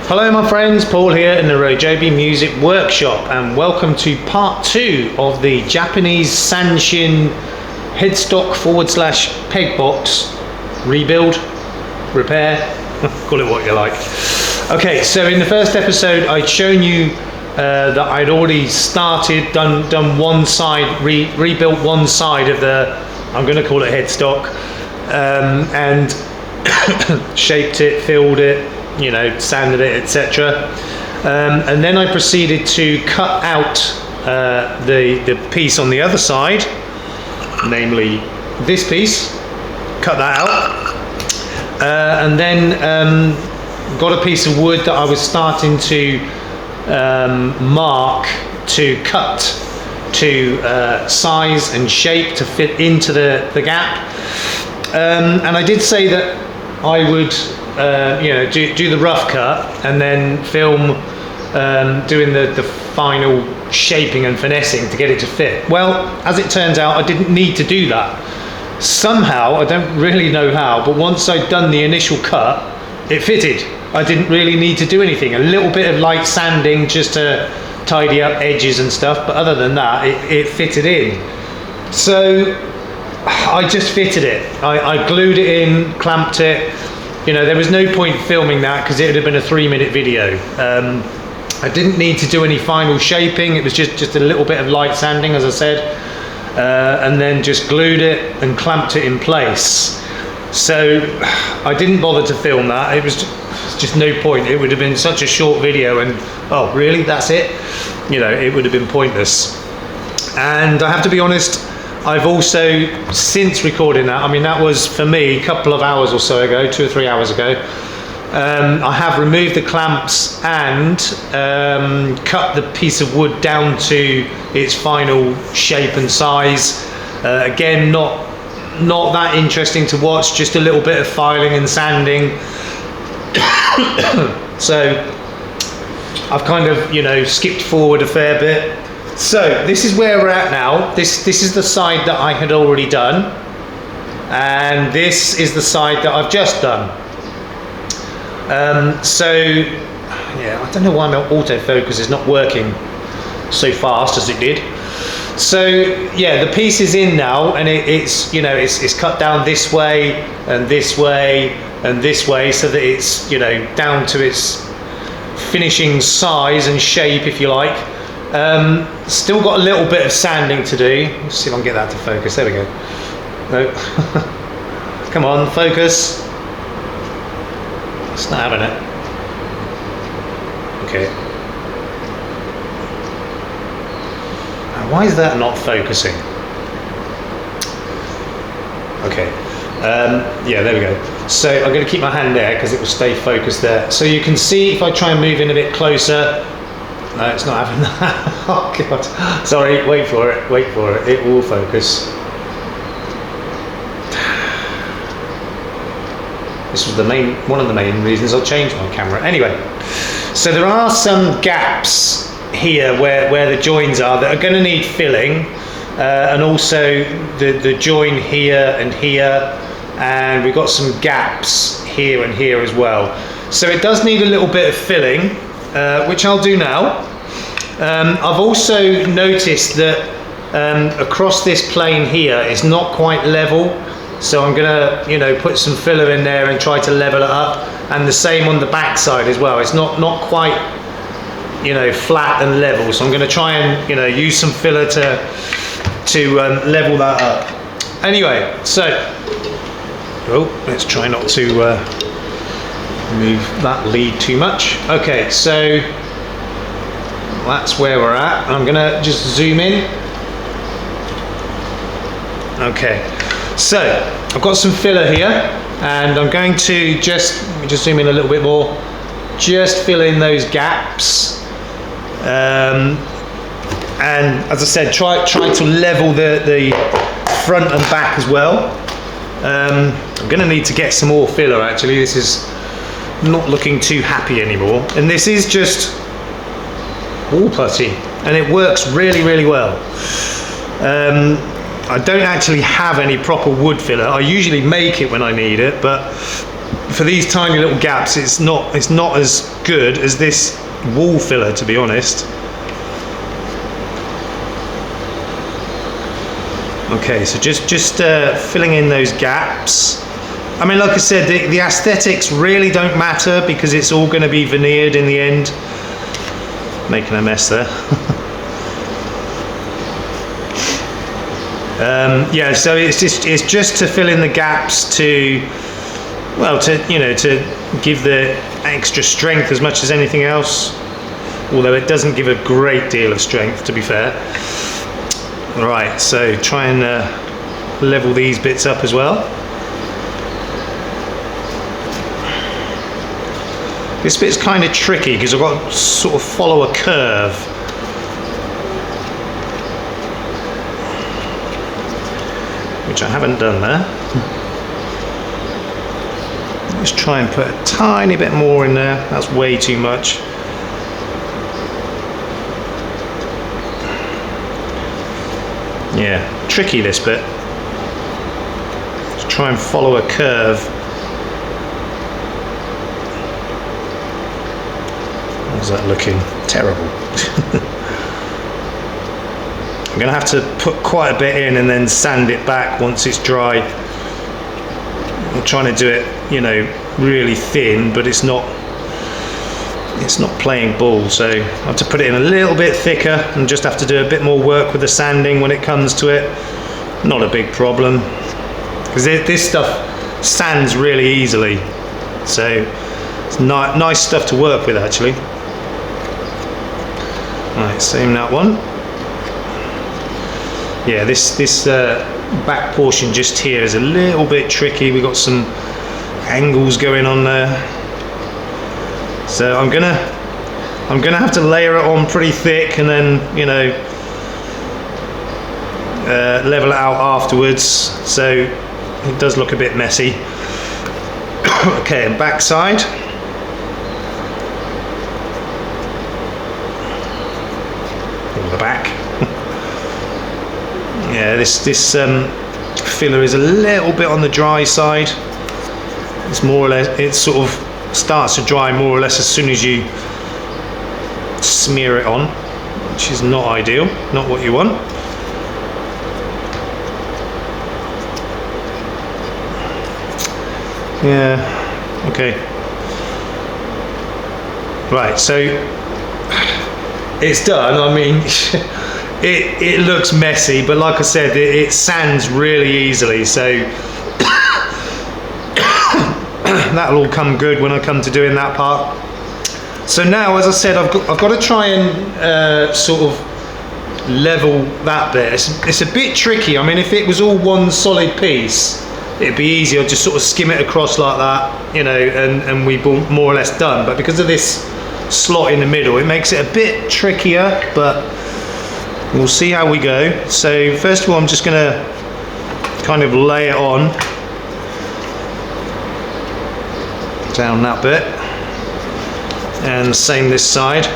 Hello my friends, Paul here in the RoJoBe Music Workshop, and welcome to part 2 of the Japanese Sanshin headstock / peg box rebuild, repair, call it what you like. Okay, so in the first episode I'd shown you that I'd already started, done one side, rebuilt one side of the, I'm going to call it headstock, and shaped it, filled it, you know, sanded it, etc. And then I proceeded to cut out the piece on the other side, namely this piece, cut that out, and then got a piece of wood that I was starting to mark to cut to size and shape to fit into the gap. And I did say that I would do the rough cut and then film doing the final shaping and finessing to get it to fit. Well, as it turns out, I didn't need to do that. Somehow, I don't really know how, but once I'd done the initial cut, it fitted. I didn't really need to do anything. A little bit of light sanding just to tidy up edges and stuff, but other than that, it fitted in. So I just fitted it. I glued it in, clamped it. You know, there was no point filming that because it would have been a 3-minute video. I didn't need to do any final shaping. It was just a little bit of light sanding, as I said, and then just glued it and clamped it in place. So I didn't bother to film that. It was just no point. It would have been such a short video, and oh really, that's it? You know, it would have been pointless. And I have to be honest, I've also, since recording that, I mean that was for me a couple of hours or so ago, 2 or 3 hours ago, I have removed the clamps and cut the piece of wood down to its final shape and size. Again, not that interesting to watch, just a little bit of filing and sanding. So I've kind of, you know, skipped forward a fair bit. So this is where we're at now. This is the side that I had already done, and this is the side that I've just done. So yeah, I don't know why my autofocus is not working so fast as it did. So yeah, the piece is in now, and it's, you know, it's cut down this way and this way and this way, so that it's, you know, down to its finishing size and shape, if you like. Still got a little bit of sanding to do. Let's see if I can get that to focus. There we go. No. Come on, focus. It's not having it. Okay. Now, why is that not focusing? Okay. Yeah, there we go. So I'm going to keep my hand there because it will stay focused there. So you can see if I try and move in a bit closer. No, it's not having that. Oh god. Sorry, wait for it, wait for it. It will focus. This was one of the main reasons I changed my camera. Anyway, so there are some gaps here where the joins are that are going to need filling, and also the join here and here, and we've got some gaps here and here as well. So it does need a little bit of filling, which I'll do now. I've also noticed that across this plane here it's not quite level, so I'm gonna, you know, put some filler in there and try to level it up, and the same on the back side as well. It's not quite, you know, flat and level, so I'm gonna try and, you know, use some filler to level that up. Anyway, so let's try not to move that lead too much. Okay, so that's where we're at. I'm gonna just zoom in. Okay, so I've got some filler here, and I'm going to let me just zoom in a little bit more, just fill in those gaps, and as I said, try to level the front and back as well. I'm gonna need to get some more filler actually. This is not looking too happy anymore, and this is just wall putty, and it works really well. I don't actually have any proper wood filler. I usually make it when I need it, but for these tiny little gaps, it's not as good as this wall filler, to be honest. Okay, so just filling in those gaps. I mean, like I said, the aesthetics really don't matter because it's all going to be veneered in the end. Making a mess there. Yeah, so it's just to fill in the gaps to, well, to give the extra strength as much as anything else. Although it doesn't give a great deal of strength, to be fair. Right, so try and level these bits up as well. This bit's kind of tricky because I've got to sort of follow a curve. Which I haven't done there. Let's try and put a tiny bit more in there. That's way too much. Yeah, tricky this bit. Let's try and follow a curve. How's that looking? Terrible. I'm going to have to put quite a bit in and then sand it back once it's dry. I'm trying to do it, really thin, but it's not playing ball, so I have to put it in a little bit thicker and just have to do a bit more work with the sanding when it comes to it. Not a big problem, because this stuff sands really easily, so it's nice stuff to work with actually. Right, same that one. Yeah, this back portion just here is a little bit tricky. We've got some angles going on there, so I'm gonna have to layer it on pretty thick and then level it out afterwards, so it does look a bit messy. Okay, and back side. The back. Yeah, this filler is a little bit on the dry side. It's more or less, it sort of starts to dry more or less as soon as you smear it on, which is not ideal, not what you want. Yeah, okay. Right, so it's done. I mean, it looks messy, but like I said, it sands really easily, so that'll all come good when I come to doing that part. So now, as I said, I've got to try and sort of level that bit. It's a bit tricky. I mean, if it was all one solid piece, it'd be easy. I'd just sort of skim it across like that, and we'd be more or less done. But because of this slot in the middle, it makes it a bit trickier, but we'll see how we go. So first of all, I'm just going to kind of lay it on down that bit, and same this side.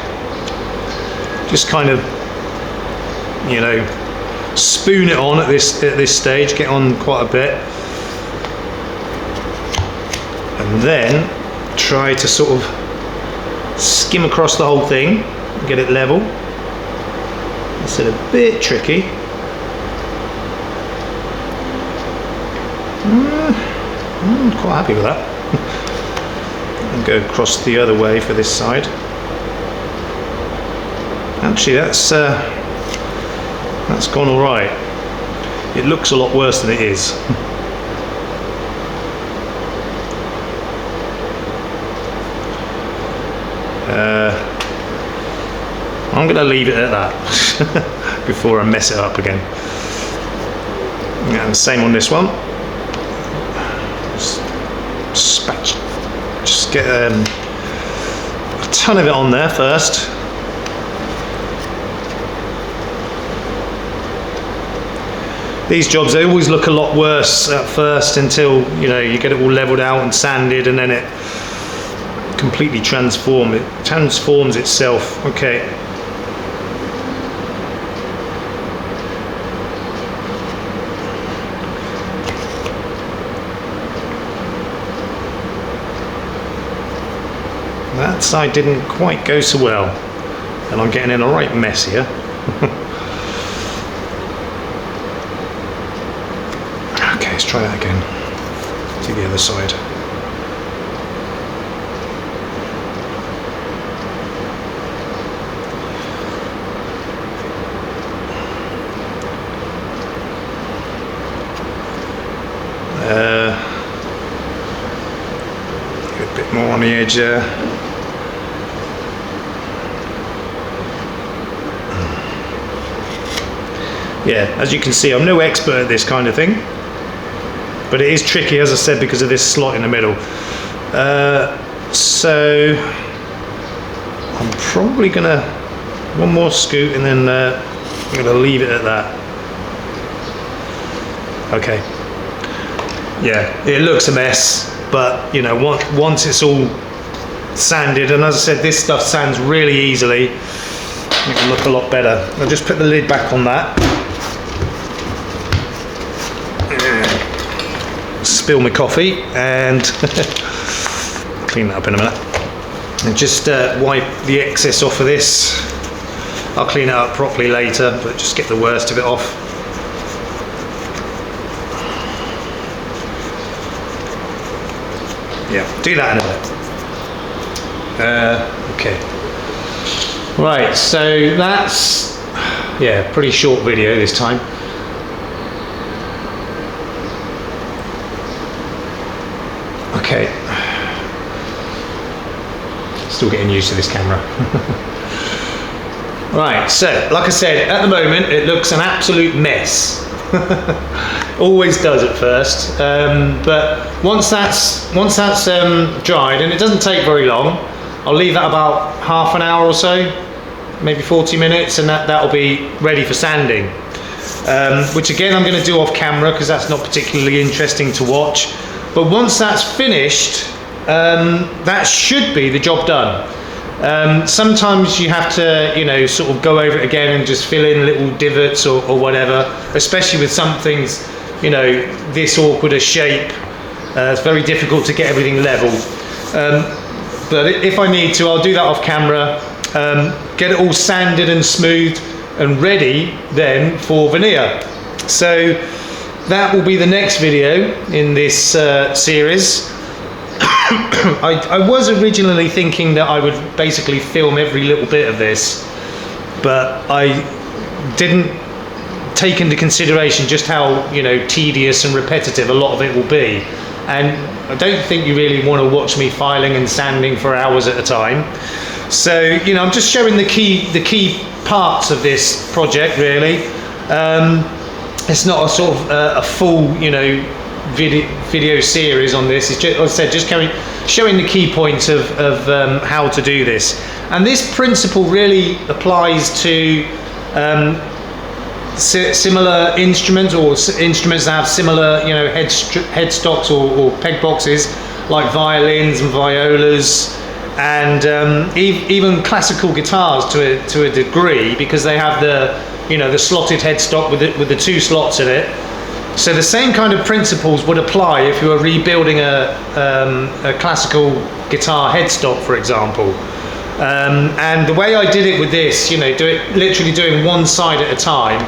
Just kind of spoon it on at this stage, get on quite a bit, and then try to sort of skim across the whole thing, get it level. It's a bit tricky. I'm quite happy with that. And go across the other way for this side. Actually, that's gone all right. It looks a lot worse than it is. I'm going to leave it at that before I mess it up again. And same on this one. Just get a ton of it on there first. These jobs, they always look a lot worse at first until you get it all leveled out and sanded, and then it completely transforms itself. Okay. that side didn't quite go so well, and I'm getting in a right mess here. Okay, let's try that again. To the other side. A bit more on the edge there. Yeah, as you can see, I'm no expert at this kind of thing, but it is tricky, as I said, because of this slot in the middle. So I'm probably gonna one more scoot, and then I'm gonna leave it at that. Okay. Yeah, it looks a mess, but you know, once it's all sanded, and as I said, this stuff sands really easily, it will look a lot better. I'll just put the lid back on that. Spill my coffee and clean that up in a minute. And just wipe the excess off of this. I'll clean it up properly later, but just get the worst of it off. Yeah, do that in a bit. Okay. Right, so that's, yeah, pretty short video this time. Okay. Still getting used to this camera. Right, so like I said, at the moment it looks an absolute mess. Always does at first, but once that's dried, and it doesn't take very long, I'll leave that about half an hour or so, maybe 40 minutes, and that'll be ready for sanding. Which again I'm going to do off camera because that's not particularly interesting to watch. But once that's finished, that should be the job done. Sometimes you have to, you know, sort of go over it again and just fill in little divots or whatever, especially with some things, you know, this awkward a shape. It's very difficult to get everything level. But if I need to, I'll do that off camera, get it all sanded and smoothed and ready then for veneer. So that will be the next video in this series. I was originally thinking that I would basically film every little bit of this, but I didn't take into consideration just how, you know, tedious and repetitive a lot of it will be. And I don't think you really want to watch me filing and sanding for hours at a time. So, you know, I'm just showing the key parts of this project, really. It's not a sort of a full, you know, video series on this. It's just, as I said, just showing the key points of how to do this. And this principle really applies to similar instruments, or instruments that have similar, you know, headstocks or peg boxes, like violins and violas, and even classical guitars to a degree, because they have the, you know, the slotted headstock with the two slots in it. So the same kind of principles would apply if you were rebuilding a classical guitar headstock, for example. And the way I did it with this, you know, literally doing one side at a time,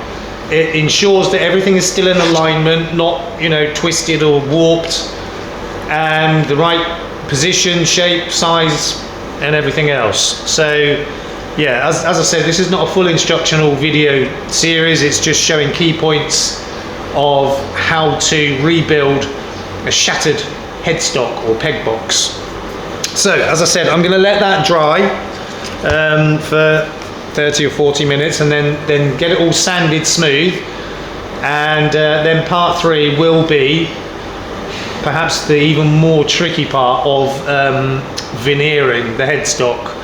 it ensures that everything is still in alignment, not, you know, twisted or warped, and the right position, shape, size, and everything else. So yeah, as I said, this is not a full instructional video series. It's just showing key points of how to rebuild a shattered headstock or peg box. So as I said, I'm going to let that dry for 30 or 40 minutes, and then get it all sanded smooth, and then part 3 will be perhaps the even more tricky part of veneering the headstock,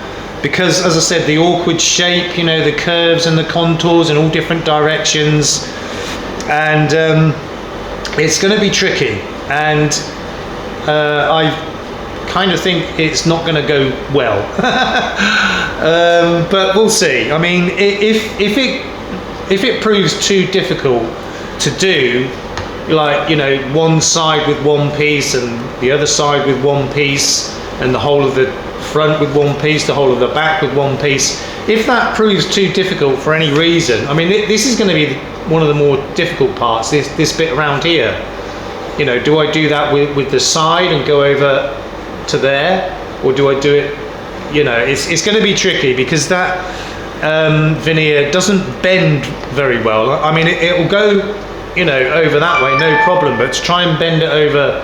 because as I said, the awkward shape, you know, the curves and the contours in all different directions, and it's going to be tricky, and I kind of think it's not going to go well. But we'll see. I mean, if it proves too difficult to do, like, you know, one side with one piece and the other side with one piece, and the whole of the front with one piece, the whole of the back with one piece. If that proves too difficult for any reason, I mean, this is going to be one of the more difficult parts, this bit around here. You know, do I do that with the side and go over to there, or do I do it, you know, it's going to be tricky because that veneer doesn't bend very well. I mean, it will go, you know, over that way, no problem, but to try and bend it over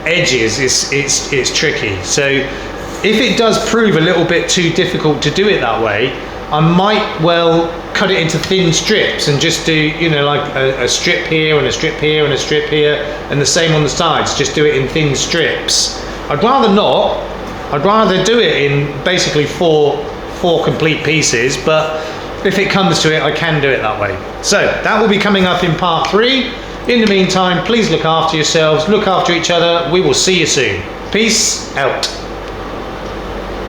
edges, it's tricky. So if it does prove a little bit too difficult to do it that way, I might well cut it into thin strips and just do, you know, like a strip here and a strip here and a strip here, and the same on the sides, just do it in thin strips. I'd rather not. I'd rather do it in basically four complete pieces, but if it comes to it, I can do it that way. So that will be coming up in part 3. In the meantime, please look after yourselves, look after each other. We will see you soon. Peace out.